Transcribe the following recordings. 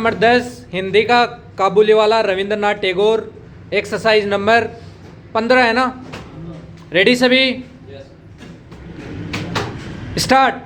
Number 10 Hindi का काबुली वाला Rabindranath Tagore. Exercise number 15 है ना। रेडी सभी? स्टार्ट।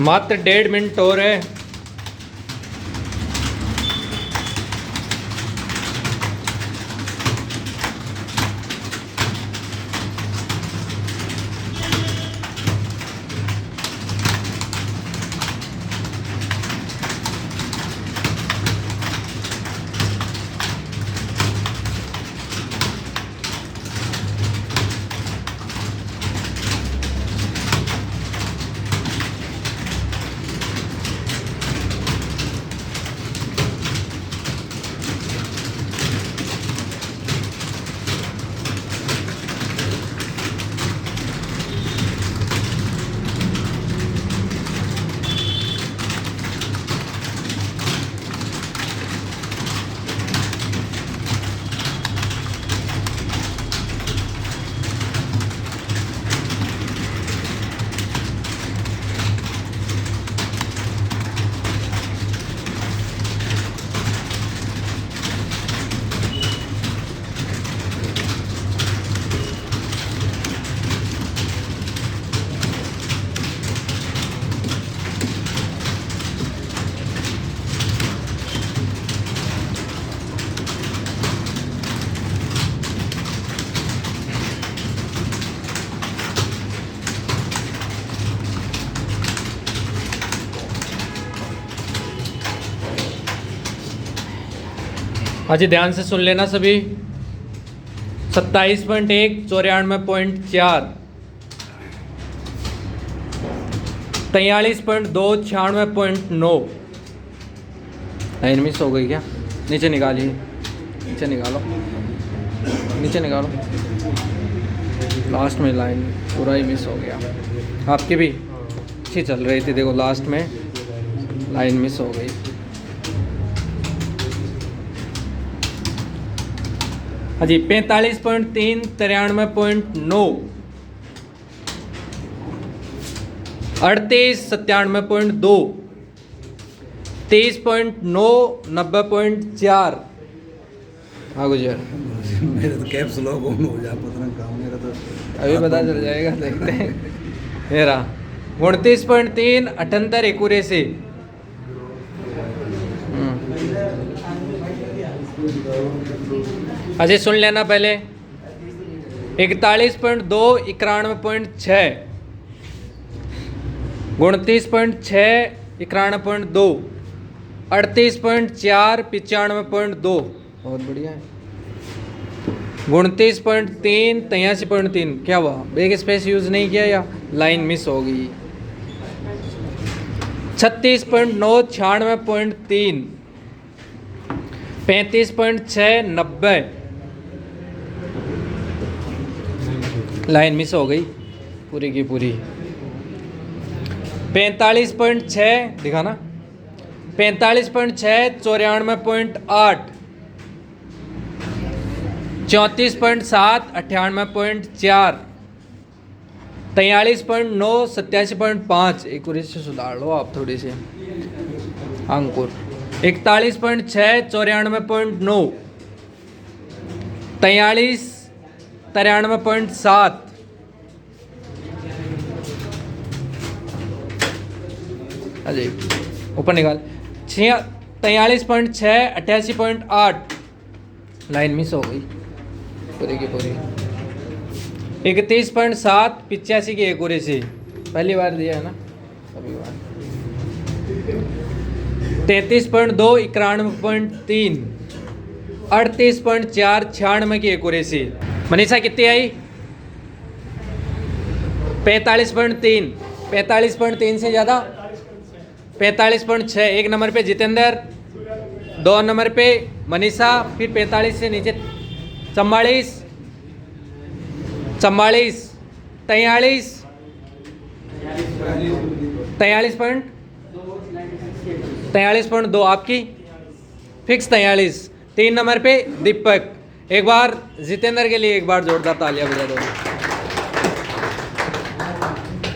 मात्र 1.5 मिनट और है। हाँ जी, ध्यान से सुन लेना सभी। 27.1, 94.4, 43.2, 96.9। लाइन मिस हो गई क्या? नीचे निकालिए, नीचे निकालो, नीचे निकालो। लास्ट में लाइन पूरा ही मिस हो गया। आपकी भी अच्छी चल रही थी, देखो लास्ट में लाइन मिस हो गई। हाँ जी, 45.3, 93.9, 38, 97.2, 23.9, 90.4। हाँ गुजर, मेरे तो कैप्स लॉक ऑन हो जा, पता नहीं काम मेरा तो अभी पता चल जाएगा, देखते हैं। मेरा 29.3, 78 एक्यूरेसी। अजय सुन लेना पहले। 41.2, 91.6, 29.6, 91.2, 38.4, 95.2। बहुत बढ़िया है। 29.3, 83.3। क्या हुआ? बैक स्पेस यूज नहीं किया या लाइन मिस हो गई? 36.9, 96.3, 35.6, 90। लाइन मिस हो गई पूरी की पूरी। 45.6 दिखाना। 45.6, 94.8, 34.7, 98.4, 43.9, 87.5। एक्यूरेसी से सुधार लो आप थोड़ी सी। अंकुर 41.6, 94.9, 43, 93.7। अजय ऊपर निकाल। 43.6, 88.8। लाइन मिस हो गई पूरी की पूरी। 31.7, 85 की एक्यूरेसी। पहली बार दिया है ना, अभी बार। 33.2, 91.3, 38.4, 96 की एक्यूरेसी। मनीषा कितनी आई? 45.3, 45.3 से ज़्यादा। 45.6। एक नंबर पे जितेंद्र, 2 नंबर पे मनीषा, फिर 45 से नीचे 44, 44, 43, 43.2 आपकी फिक्स 43। 3 नंबर पे दीपक। एक बार जितेंद्र के लिए एक बार जोरदार तालियां बजा दो।